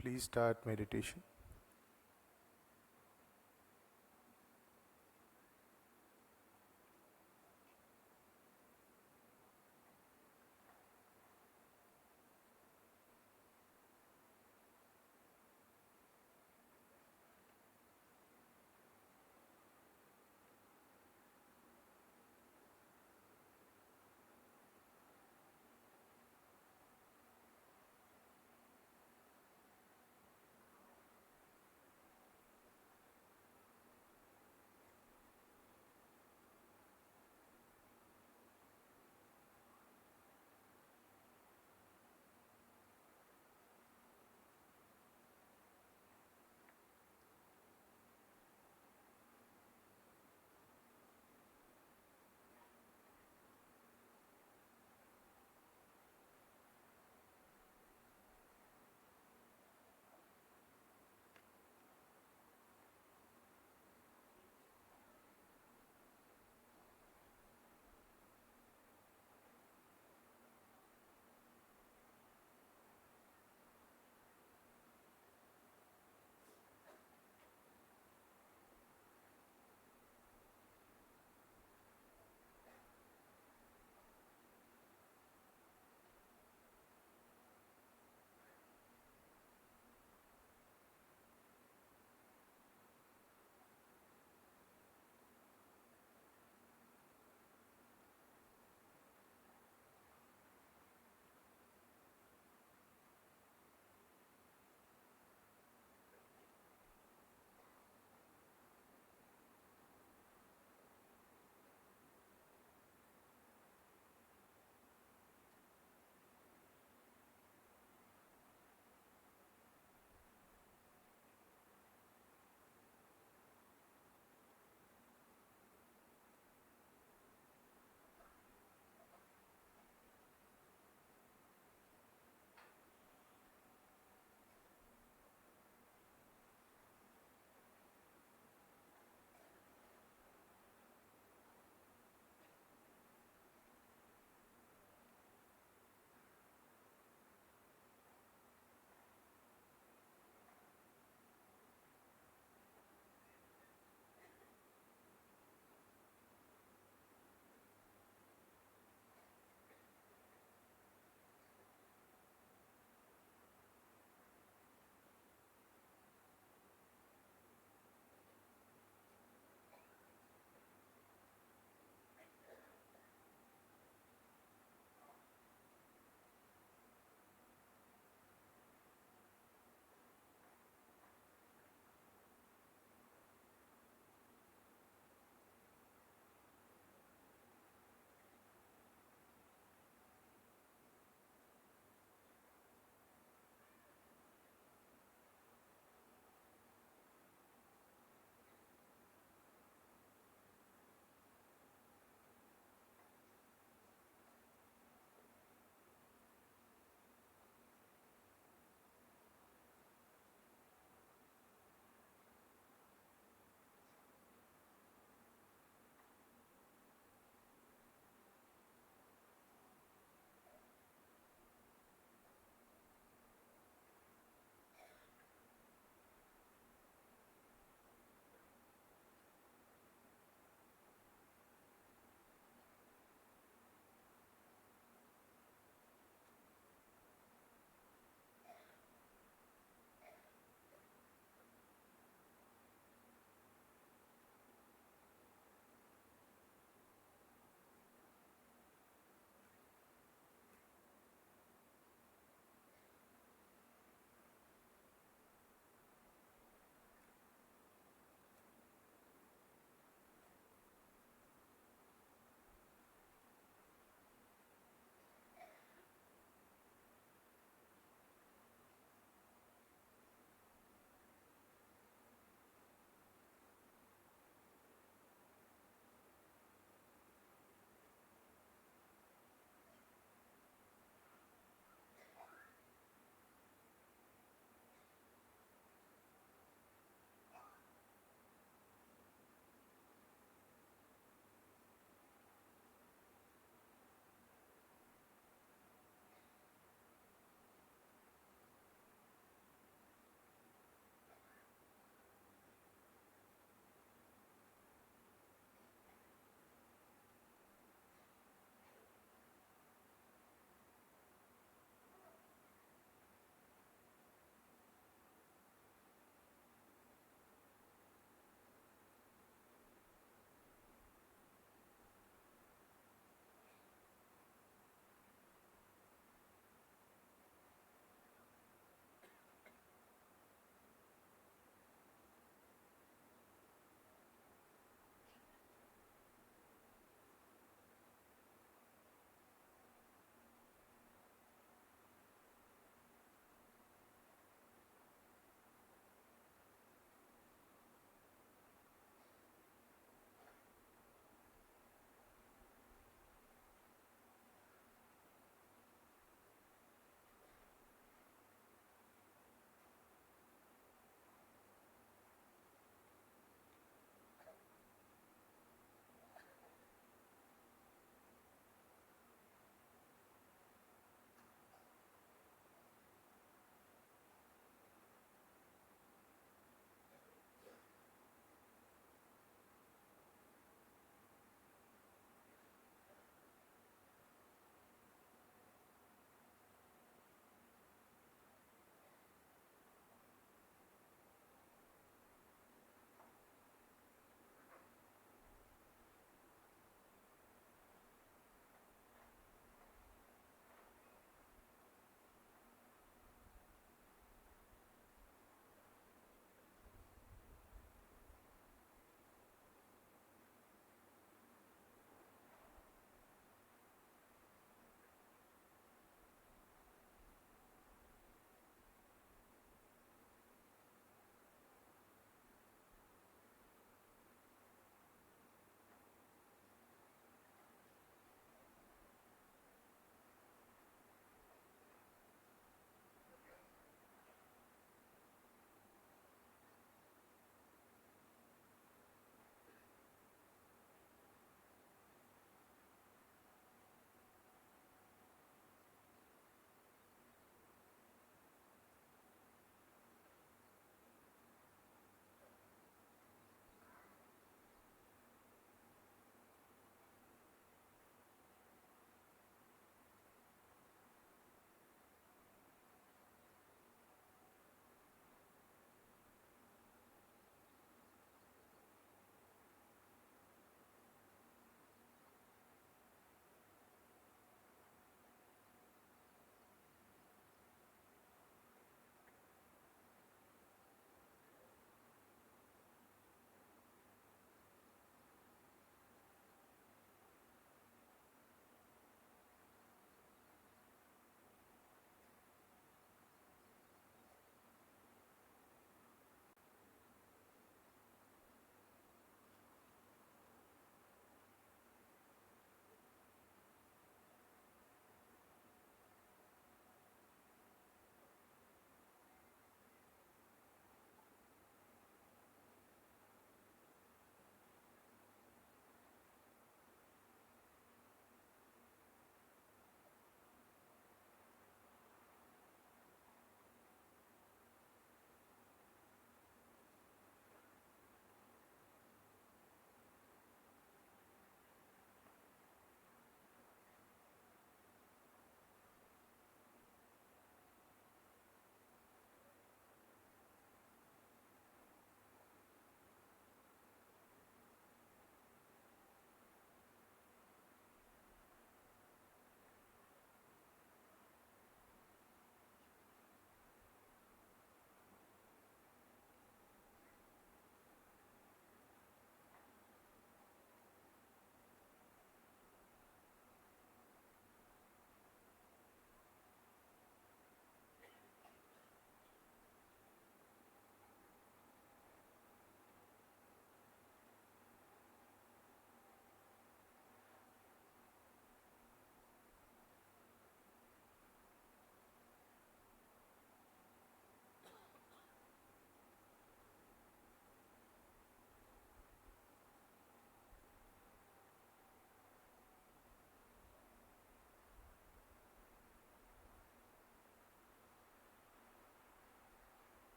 Please start meditation.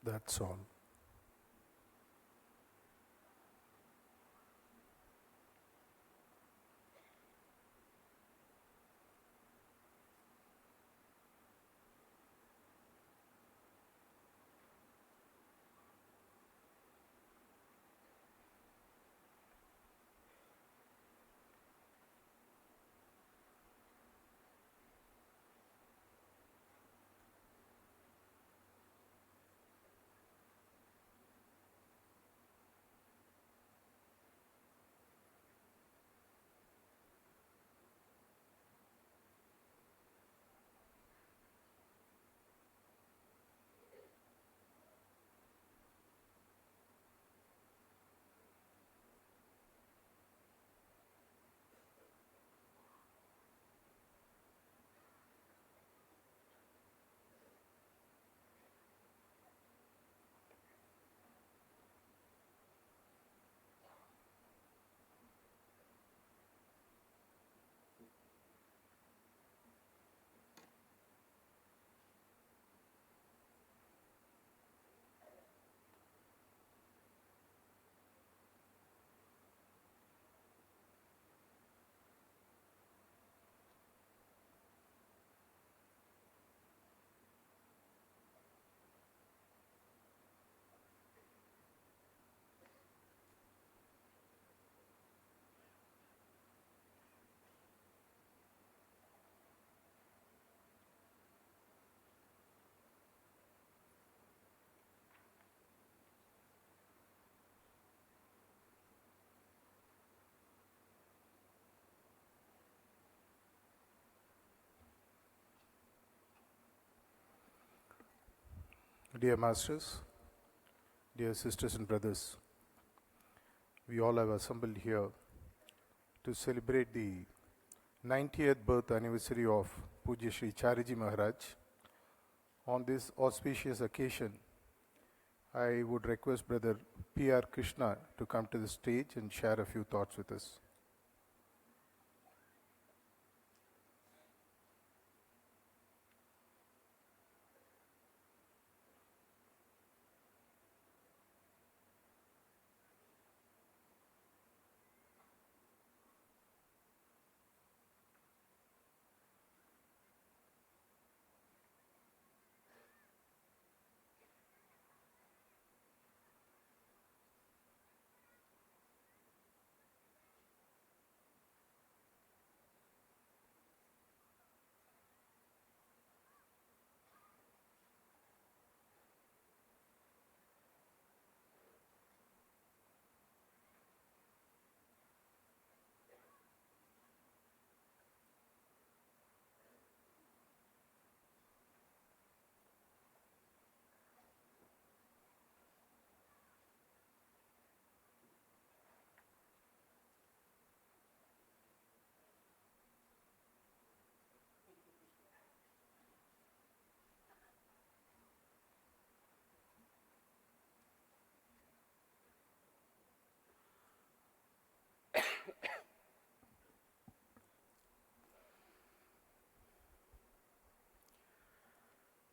That's all. Dear Masters, dear sisters and brothers, we all have assembled here to celebrate the 90th birth anniversary of Pujya Sri Chariji Maharaj. On this auspicious occasion, I would request Brother P.R. Krishna to come to the stage and share a few thoughts with us.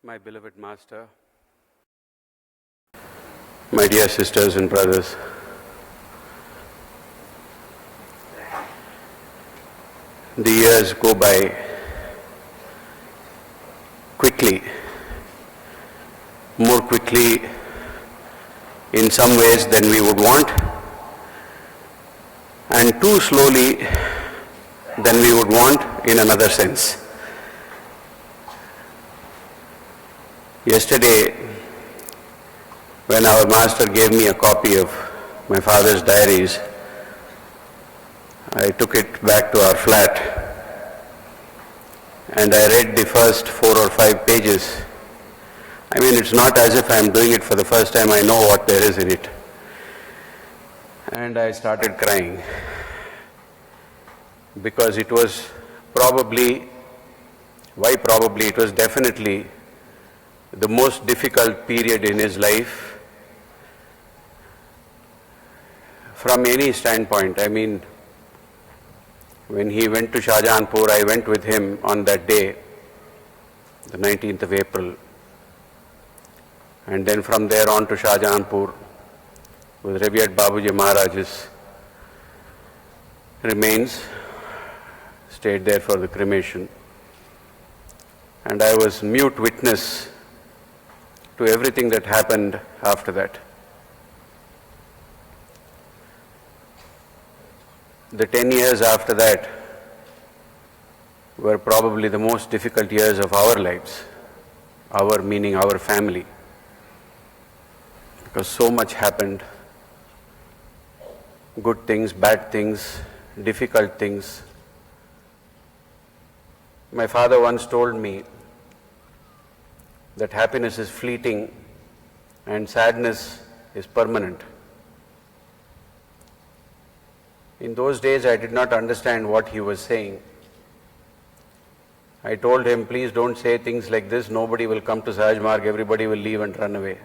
My beloved Master, my dear sisters and brothers, the years go by quickly, more quickly in some ways than we would want, and too slowly than we would want in another sense. Yesterday, when our master gave me a copy of my father's diaries, I took it back to our flat and I read the first 4 or 5 pages. I mean, it's not as if I'm doing it for the first time, I know what there is in it. And I started crying because it was probably, it was definitely the most difficult period in his life from any standpoint. I mean, when he went to Shahjahanpur, I went with him on that day, the 19th of April. and then from there on to Shahjahanpur, with revered Babuji Maharaj's remains, stayed there for the cremation. And I was mute witness to everything that happened after that. The 10 years after that were probably the most difficult years of our lives, our meaning our family, because so much happened, good things, bad things, difficult things. My father once told me that happiness is fleeting and sadness is permanent. In those days, I did not understand what he was saying. I told him, please don't say things like this, nobody will come to Sahaj Marg, everybody will leave and run away.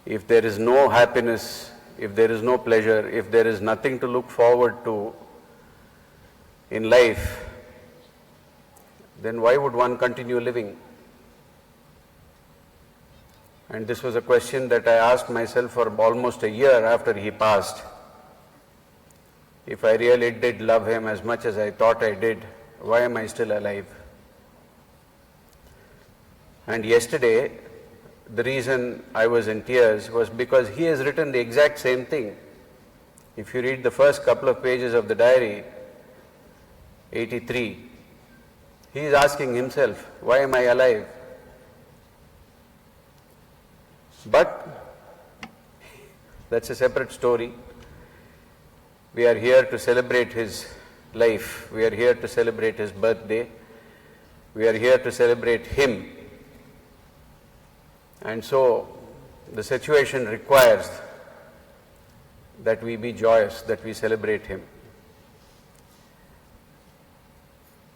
If there is no happiness, if there is no pleasure, if there is nothing to look forward to in life, then why would one continue living? And this was a question that I asked myself for almost a year after he passed. If I really did love him as much as I thought I did, why am I still alive? And yesterday, the reason I was in tears was because he has written the exact same thing. If you read the first couple of pages of the diary, 83, he is asking himself, why am I alive? But that's a separate story. We are here to celebrate his life. We are here to celebrate his birthday. We are here to celebrate him. And so the situation requires that we be joyous, that we celebrate him.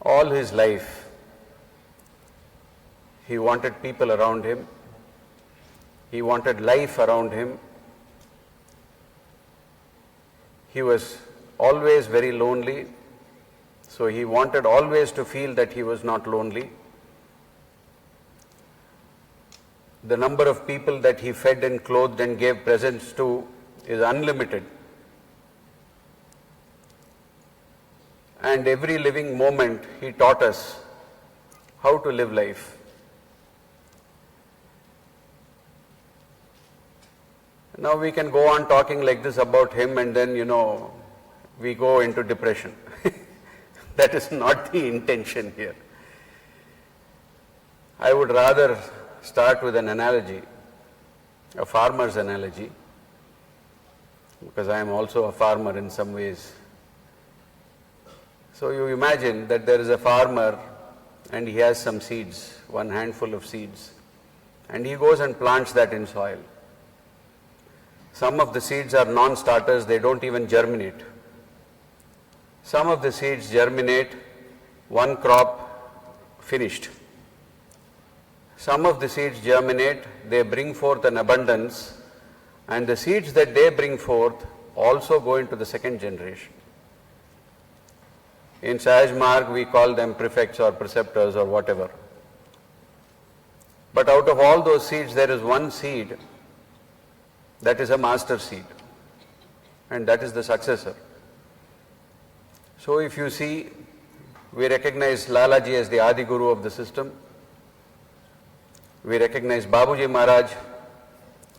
All his life, he wanted people around him. He wanted life around him. He was always very lonely, so he wanted always to feel that he was not lonely. The number of people that he fed and clothed and gave presents to is unlimited. And every living moment he taught us how to live life. Now we can go on talking like this about him and then, we go into depression. That is not the intention here. I would rather start with an analogy, a farmer's analogy, because I am also a farmer in some ways. So you imagine that there is a farmer and he has some seeds, one handful of seeds, and he goes and plants that in soil. Some of the seeds are non-starters, they don't even germinate. Some of the seeds germinate, one crop finished. Some of the seeds germinate, they bring forth an abundance, and the seeds that they bring forth also go into the second generation. In Sahaj Marg, we call them prefects or preceptors or whatever. But out of all those seeds, there is one seed that is a master seed, and that is the successor. So if you see, we recognize Lalaji as the Adi Guru of the system. We recognize Babuji Maharaj,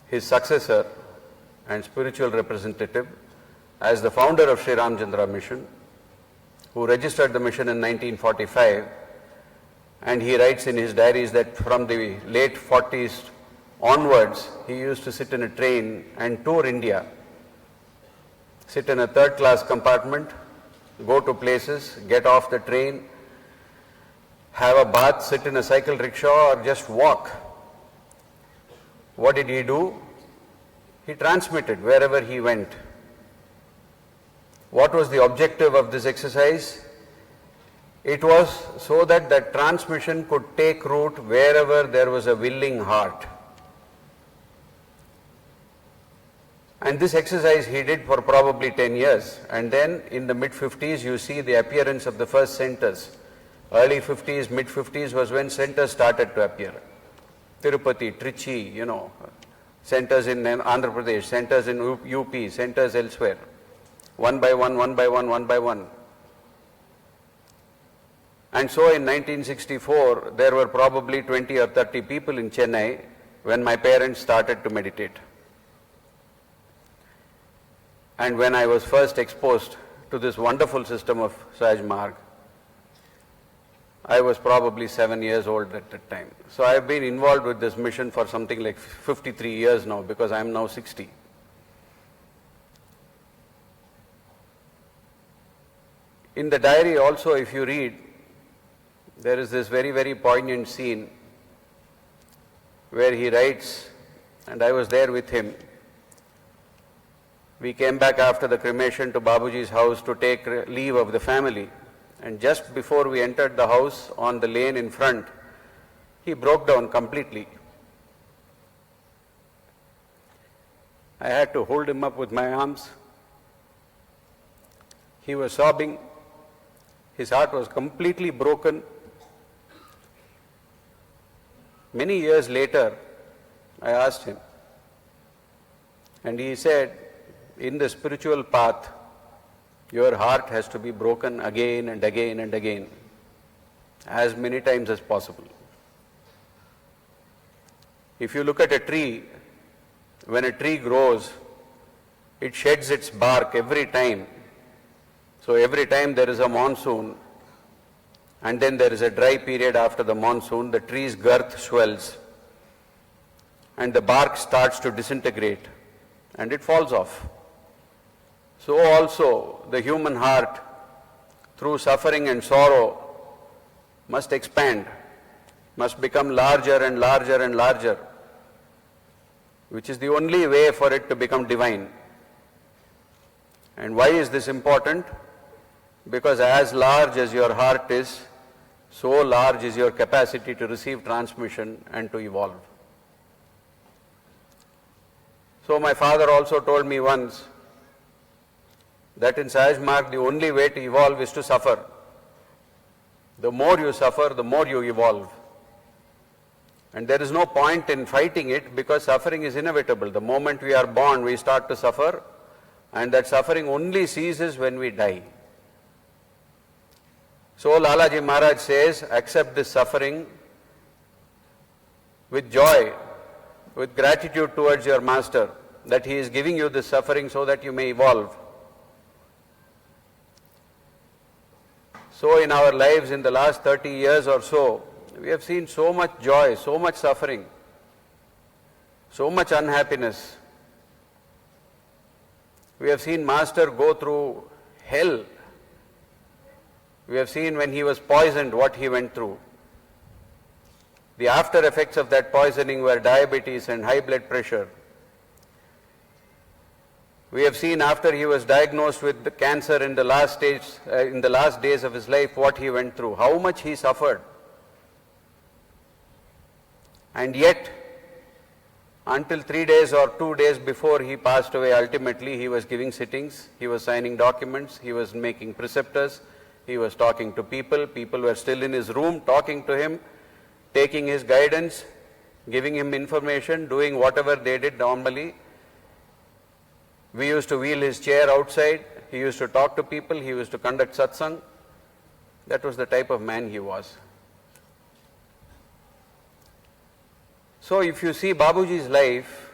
his successor and spiritual representative, as the founder of Sri Ramchandra Mission, who registered the mission in 1945, and he writes in his diaries that from the late 40s onwards, he used to sit in a train and tour India, sit in a third-class compartment, go to places, get off the train, have a bath, sit in a cycle rickshaw or just walk. What did he do? He transmitted wherever he went. What was the objective of this exercise? It was so that that transmission could take root wherever there was a willing heart. And this exercise he did for probably 10 years. And then in the mid-50s, you see the appearance of the first centers. Early 50s, mid-50s was when centers started to appear. Tirupati, Trichy, centers in Andhra Pradesh, centers in UP, centers elsewhere. One by one, one by one, one by one. And so in 1964, there were probably 20 or 30 people in Chennai when my parents started to meditate. And when I was first exposed to this wonderful system of Sahaj Marg, I was probably 7 years old at that time. So I have been involved with this mission for something like 53 years now, because I am now 60. In the diary also, if you read, there is this very, very poignant scene where he writes, and I was there with him. We came back after the cremation to Babuji's house to take leave of the family. And just before we entered the house, on the lane in front, he broke down completely. I had to hold him up with my arms. He was sobbing. His heart was completely broken. Many years later, I asked him, and he said, in the spiritual path, your heart has to be broken again and again and again, as many times as possible. If you look at a tree, when a tree grows, it sheds its bark every time. So every time there is a monsoon, and then there is a dry period after the monsoon, the tree's girth swells, and the bark starts to disintegrate, and it falls off. So also the human heart, through suffering and sorrow, must expand, must become larger and larger and larger, which is the only way for it to become divine. And why is this important? Because as large as your heart is, so large is your capacity to receive transmission and to evolve. So my father also told me once that in Sahaj Marg, the only way to evolve is to suffer. The more you suffer, the more you evolve. And there is no point in fighting it, because suffering is inevitable. The moment we are born, we start to suffer, and that suffering only ceases when we die. So Lalaji Maharaj says, accept this suffering with joy, with gratitude towards your master, that he is giving you this suffering so that you may evolve. So in our lives, in the last 30 years or so, we have seen so much joy, so much suffering, so much unhappiness. We have seen Master go through hell. We have seen when he was poisoned what he went through. The after effects of that poisoning were diabetes and high blood pressure. We have seen after he was diagnosed with the cancer in the last days of his life what he went through, how much he suffered. And yet, until 3 days or 2 days before he passed away, ultimately he was giving sittings, he was signing documents, he was making preceptors, he was talking to people, people were still in his room talking to him, taking his guidance, giving him information, doing whatever they did normally. We used to wheel his chair outside, he used to talk to people, he used to conduct satsang. That was the type of man he was. So if you see Babuji's life,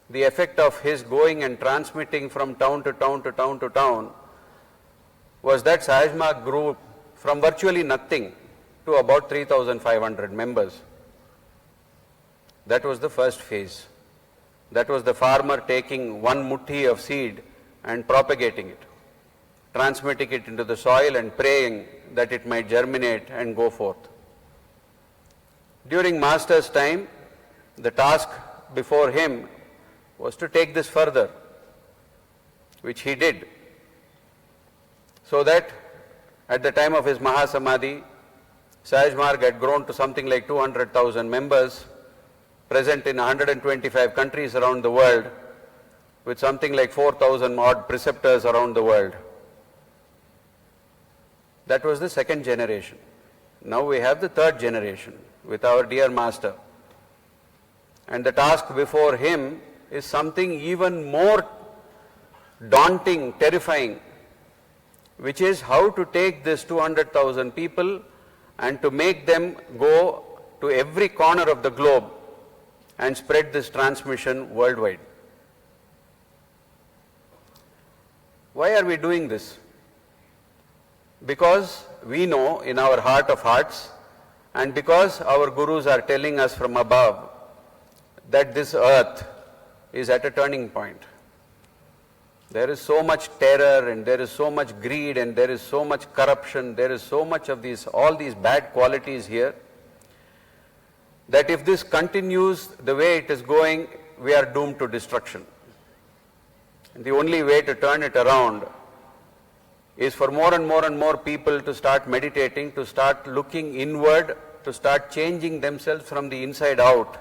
the effect of his going and transmitting from town to town to town to town was that Sahaj Marg grew from virtually nothing to about 3,500 members. That was the first phase. That was the farmer taking one muthi of seed and propagating it, transmitting it into the soil and praying that it might germinate and go forth. During Master's time, the task before him was to take this further, which he did, so that at the time of his Mahasamadhi, Sahaj Marg had grown to something like 200,000 members, present in 125 countries around the world, with something like 4,000 odd preceptors around the world. That was the second generation. Now we have the third generation with our dear Master. and the task before him is something even more daunting, terrifying, which is how to take this 200,000 people and to make them go to every corner of the globe and spread this transmission worldwide. Why are we doing this? Because we know in our heart of hearts, and because our gurus are telling us from above that this earth is at a turning point. There is so much terror, and there is so much greed, and there is so much corruption, there is so much of all these bad qualities here, that if this continues the way it is going, we are doomed to destruction. And the only way to turn it around is for more and more and more people to start meditating, to start looking inward, to start changing themselves from the inside out,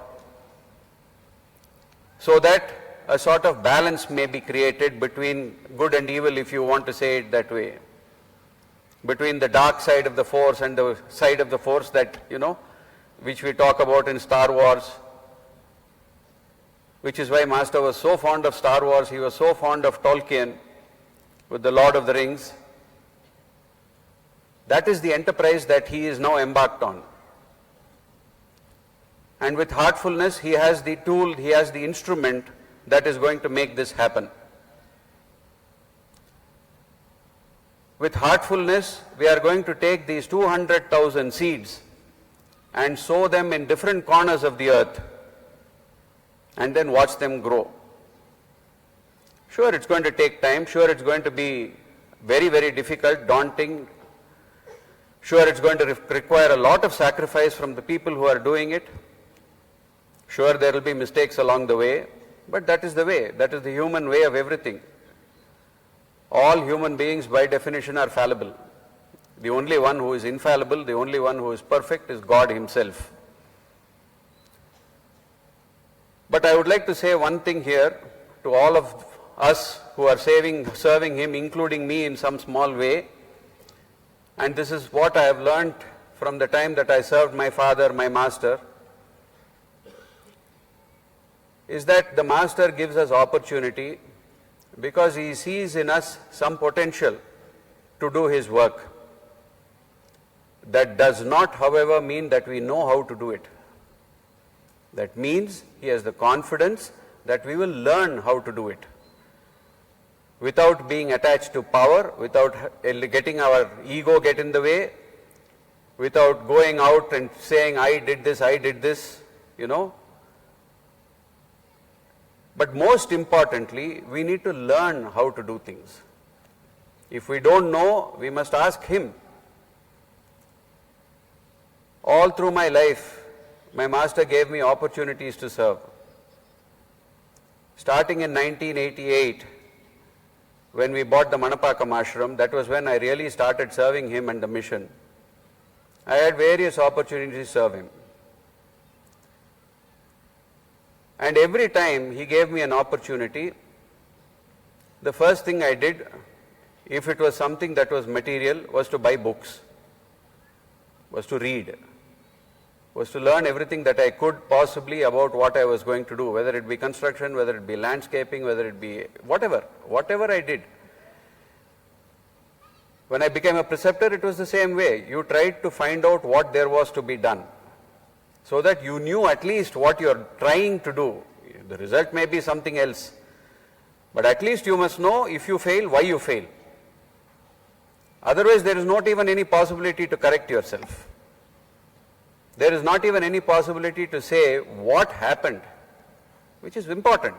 so that a sort of balance may be created between good and evil, if you want to say it that way, between the dark side of the force and the side of the force that, which we talk about in Star Wars, which is why Master was so fond of Star Wars. He was so fond of Tolkien with the Lord of the Rings. That is the enterprise that he is now embarked on. And with heartfulness, he has the tool, he has the instrument that is going to make this happen. With heartfulness, we are going to take these 200,000 seeds and sow them in different corners of the earth and then watch them grow. Sure, it's going to take time. Sure, it's going to be very, very difficult, daunting. Sure, it's going to require a lot of sacrifice from the people who are doing it. Sure, there will be mistakes along the way, but that is the way. That is the human way of everything. All human beings by definition are fallible. The only one who is infallible, the only one who is perfect is God himself. But I would like to say one thing here to all of us who are serving him, including me in some small way. And this is what I have learned from the time that I served my father, my master, is that the master gives us opportunity because he sees in us some potential to do his work. That does not, however, mean that we know how to do it. That means he has the confidence that we will learn how to do it without being attached to power, without getting our ego get in the way, without going out and saying, I did this, But most importantly, we need to learn how to do things. If we don't know, we must ask him. All through my life, my master gave me opportunities to serve. Starting in 1988, when we bought the Manapakam ashram, that was when I really started serving him and the mission. I had various opportunities to serve him. And every time he gave me an opportunity, the first thing I did, if it was something that was material, was to buy books, was to read, was to learn everything that I could possibly about what I was going to do, whether it be construction, whether it be landscaping, whether it be whatever I did. When I became a preceptor, it was the same way. You tried to find out what there was to be done, so that you knew at least what you are trying to do. The result may be something else, but at least you must know, if you fail, why you fail. Otherwise, there is not even any possibility to correct yourself. There is not even any possibility to say what happened, which is important.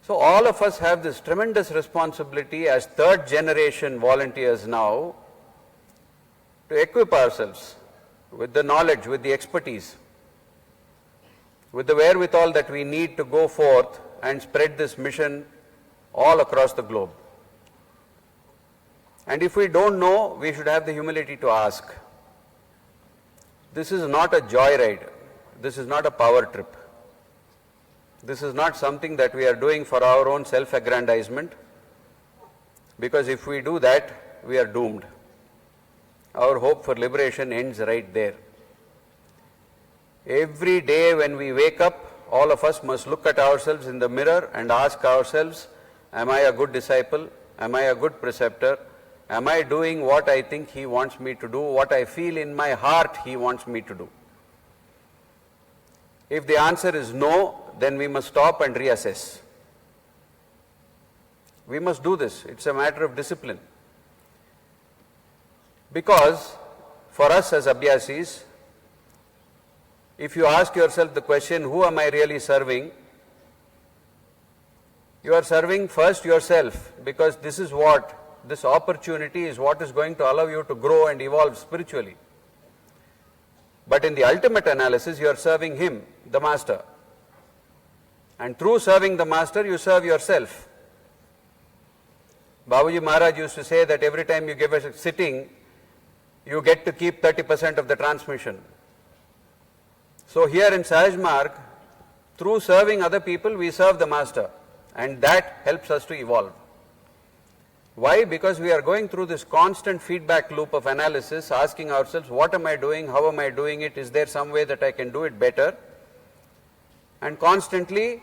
So all of us have this tremendous responsibility as third generation volunteers now to equip ourselves with the knowledge, with the expertise, with the wherewithal that we need to go forth and spread this mission all across the globe. And if we don't know, we should have the humility to ask. This is not a joyride. This is not a power trip. This is not something that we are doing for our own self-aggrandizement, because if we do that, we are doomed. Our hope for liberation ends right there. Every day when we wake up, all of us must look at ourselves in the mirror and ask ourselves, am I a good disciple? Am I a good preceptor? Am I doing what I think he wants me to do, what I feel in my heart he wants me to do? If the answer is no, then we must stop and reassess. We must do this. It's a matter of discipline. Because for us as Abhyasis, if you ask yourself the question, who am I really serving? You are serving first yourself, because this opportunity is what is going to allow you to grow and evolve spiritually. But in the ultimate analysis, you are serving him, the master. And through serving the master, you serve yourself. Babuji Maharaj used to say that every time you give a sitting, you get to keep 30% of the transmission. So here in Sahaj Marg, through serving other people, we serve the master. And that helps us to evolve. Why? Because we are going through this constant feedback loop of analysis, asking ourselves, what am I doing? How am I doing it? Is there some way that I can do it better? And constantly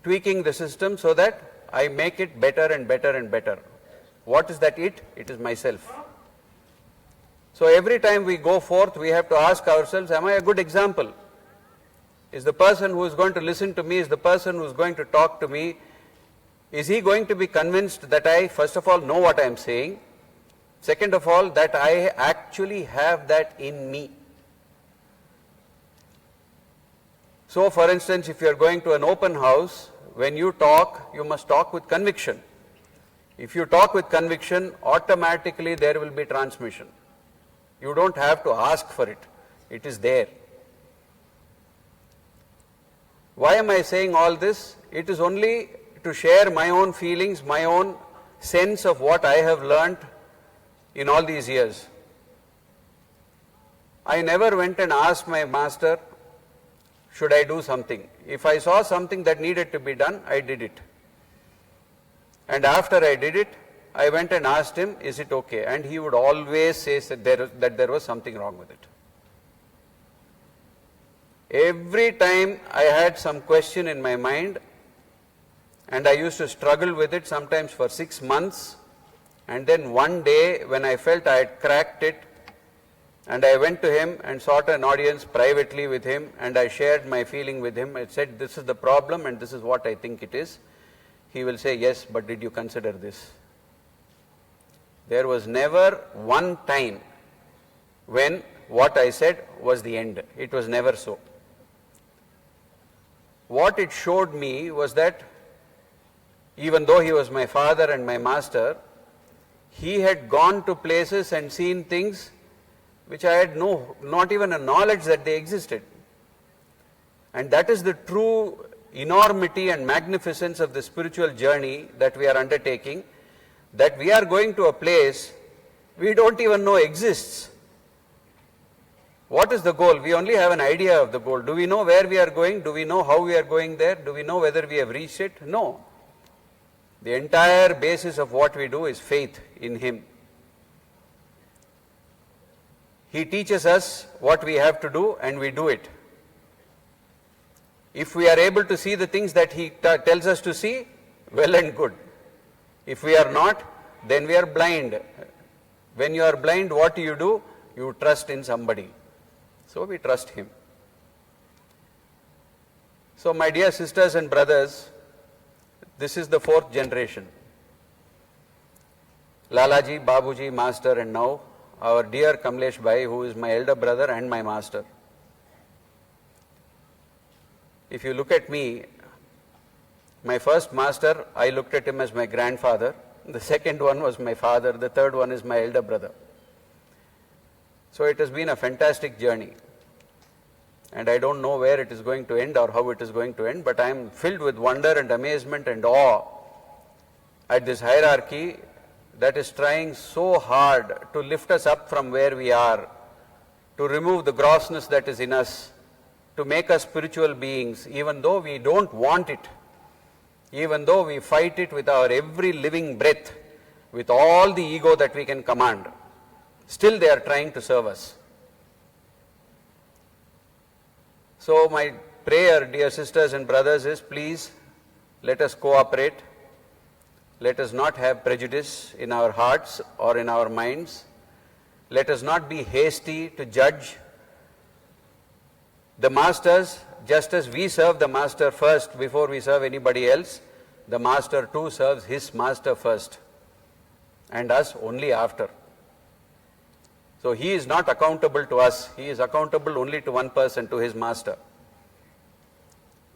tweaking the system so that I make it better and better and better. What is that it? It is myself. So every time we go forth, we have to ask ourselves, am I a good example? Is the person who is going to listen to me, is the person who is going to talk to me, is he going to be convinced that I, first of all, know what I am saying? Second of all, that I actually have that in me. So, for instance, if you are going to an open house, when you talk, you must talk with conviction. If you talk with conviction, automatically there will be transmission. You don't have to ask for it. It is there. Why am I saying all this? It is only to share my own feelings, my own sense of what I have learnt in all these years. I never went and asked my master, should I do something? If I saw something that needed to be done, I did it. And after I did it, I went and asked him, is it okay? And he would always say that there was something wrong with it. Every time I had some question in my mind, and I used to struggle with it sometimes for 6 months, and then one day when I felt I had cracked it, and I went to him and sought an audience privately with him, and I shared my feeling with him. I said, this is the problem and this is what I think it is. He will say, yes, but did you consider this? There was never one time when what I said was the end. It was never so. What it showed me was that even though he was my father and my master, he had gone to places and seen things which I had not even a knowledge that they existed. And that is the true enormity and magnificence of the spiritual journey that we are undertaking, that we are going to a place we don't even know exists. What is the goal? We only have an idea of the goal. Do we know where we are going? Do we know how we are going there? Do we know whether we have reached it? No. The entire basis of what we do is faith in him. He teaches us what we have to do and we do it. If we are able to see the things that he tells us to see, well and good. If we are not, then we are blind. When you are blind, what do? You trust in somebody. So we trust him. So my dear sisters and brothers, this is the 4th generation. Lalaji, Babuji, Master, and now our dear Kamlesh Bhai, who is my elder brother and my master. If you look at me, my first master, I looked at him as my grandfather. The second one was my father. The third one is my elder brother. So it has been a fantastic journey. And I don't know where it is going to end or how it is going to end, but I am filled with wonder and amazement and awe at this hierarchy that is trying so hard to lift us up from where we are, to remove the grossness that is in us, to make us spiritual beings, even though we don't want it, even though we fight it with our every living breath, with all the ego that we can command. Still they are trying to serve us. So my prayer, dear sisters and brothers, is please let us cooperate. Let us not have prejudice in our hearts or in our minds. Let us not be hasty to judge the masters. Just as we serve the master first before we serve anybody else, the master too serves his master first and us only after. So he is not accountable to us, he is accountable only to one person, to his master.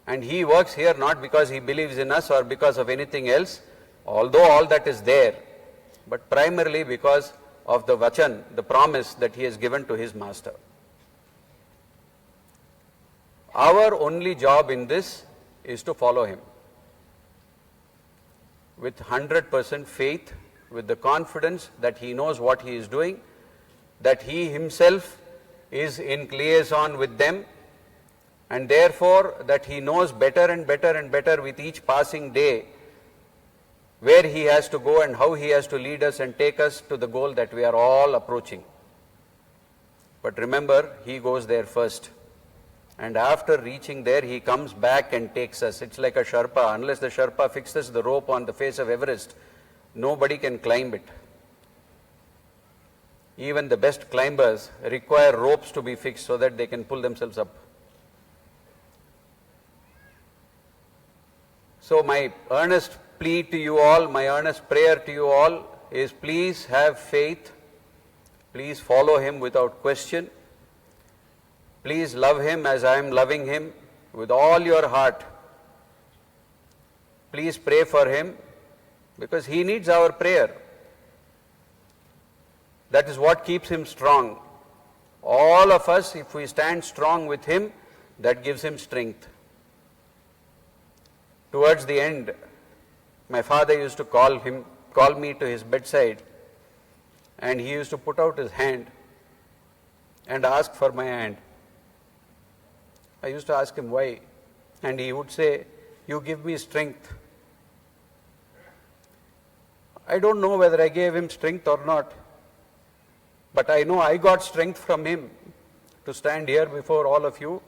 And he works here not because he believes in us or because of anything else, although all that is there, but primarily because of the vachan, the promise that he has given to his master. Our only job in this is to follow him with 100% faith, with the confidence that he knows what he is doing, that he himself is in liaison with them, and therefore that he knows better and better and better with each passing day where he has to go and how he has to lead us and take us to the goal that we are all approaching. But remember, he goes there first. And after reaching there, he comes back and takes us. It's like a Sherpa. Unless the Sherpa fixes the rope on the face of Everest, nobody can climb it. Even the best climbers require ropes to be fixed so that they can pull themselves up. So my earnest plea to you all, my earnest prayer to you all is, please have faith. Please follow him without question. Please love him as I am loving him with all your heart. Please pray for him because he needs our prayer. That is what keeps him strong. All of us, if we stand strong with him, that gives him strength. Towards the end, my father used to call me to his bedside, and he used to put out his hand and ask for my hand. I used to ask him why, and he would say, "You give me strength." I don't know whether I gave him strength or not, but I know I got strength from him to stand here before all of you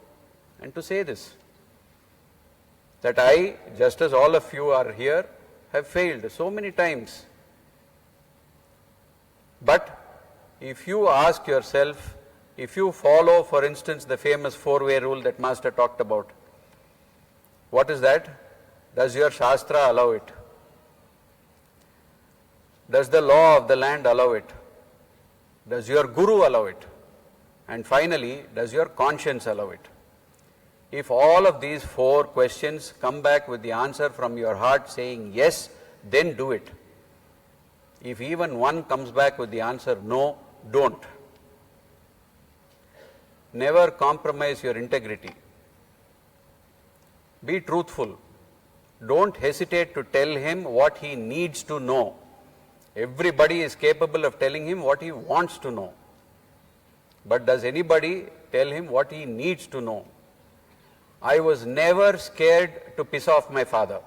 and to say this, that I, just as all of you are here, have failed so many times. But if you ask yourself, if you follow, for instance, the famous four-way rule that Master talked about, what is that? Does your Shastra allow it? Does the law of the land allow it? Does your Guru allow it? And finally, does your conscience allow it? If all of these four questions come back with the answer from your heart saying yes, then do it. If even one comes back with the answer no, don't. Never compromise your integrity. Be truthful. Don't hesitate to tell him what he needs to know. Everybody is capable of telling him what he wants to know. But does anybody tell him what he needs to know? I was never scared to piss off my father.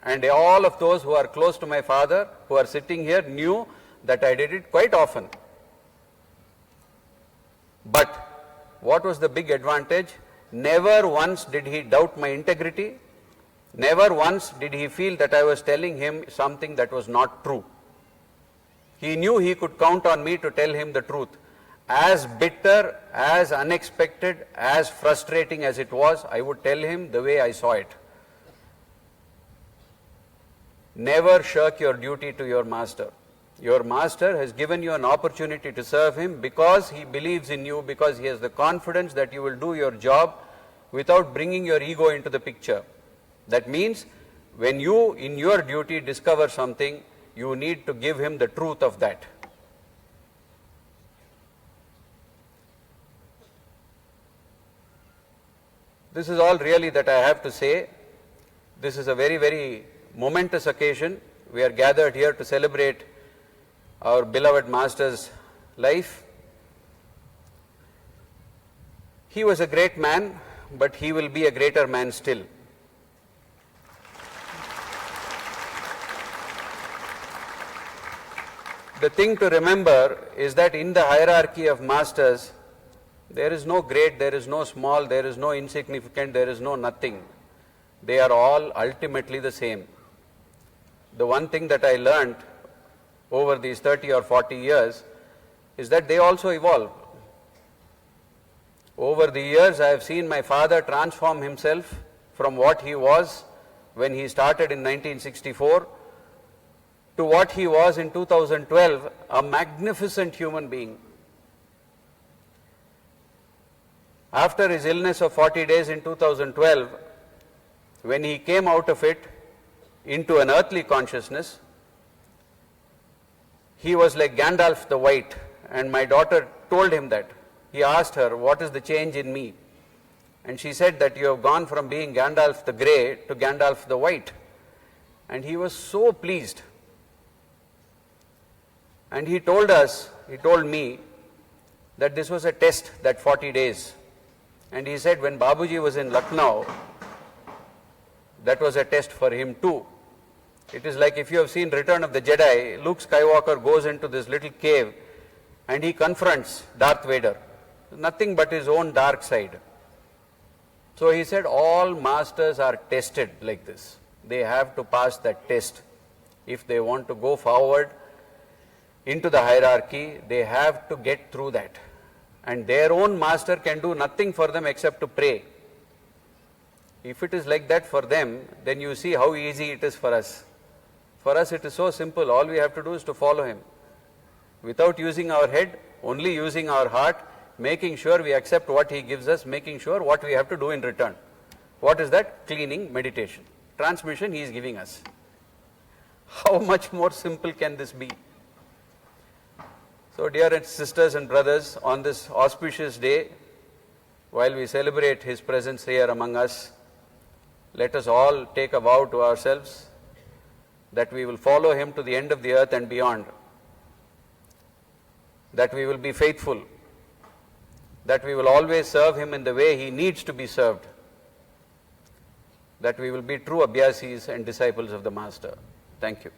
And all of those who are close to my father, who are sitting here, knew that I did it quite often. But what was the big advantage? Never once did he doubt my integrity. Never once did he feel that I was telling him something that was not true. He knew he could count on me to tell him the truth. As bitter, as unexpected, as frustrating as it was, I would tell him the way I saw it. Never shirk your duty to your master. Your master has given you an opportunity to serve him because he believes in you, because he has the confidence that you will do your job without bringing your ego into the picture. That means when you, in your duty, discover something, you need to give him the truth of that. This is all really that I have to say. This is a very, very momentous occasion. We are gathered here to celebrate our beloved Master's life. He was a great man, but he will be a greater man still. The thing to remember is that in the hierarchy of masters, There is no great, there is no small, there is no insignificant, there is no nothing. They are all ultimately the same. The one thing that I learned over these 30 or 40 years is that they also evolve. Over the years, I have seen my father transform himself from what he was when he started in 1964 to what he was in 2012, a magnificent human being. After his illness of 40 days in 2012, when he came out of it into an earthly consciousness, he was like Gandalf the White, and my daughter told him that. He asked her, what is the change in me? And she said that you have gone from being Gandalf the Grey to Gandalf the White. And he was so pleased. And he told me, that this was a test, that 40 days. And he said when Babuji was in Lucknow, that was a test for him too. It is like if you have seen Return of the Jedi, Luke Skywalker goes into this little cave and he confronts Darth Vader. Nothing but his own dark side. So he said all masters are tested like this. They have to pass that test. If they want to go forward into the hierarchy, they have to get through that. And their own master can do nothing for them except to pray. If it is like that for them, then you see how easy it is for us. For us it is so simple, all we have to do is to follow him. Without using our head, only using our heart, making sure we accept what he gives us, making sure what we have to do in return. What is that? Cleaning, meditation. Transmission he is giving us. How much more simple can this be? So dear sisters and brothers, on this auspicious day, while we celebrate his presence here among us, let us all take a vow to ourselves that we will follow him to the end of the earth and beyond, that we will be faithful, that we will always serve him in the way he needs to be served, that we will be true Abhyasis and disciples of the Master. Thank you.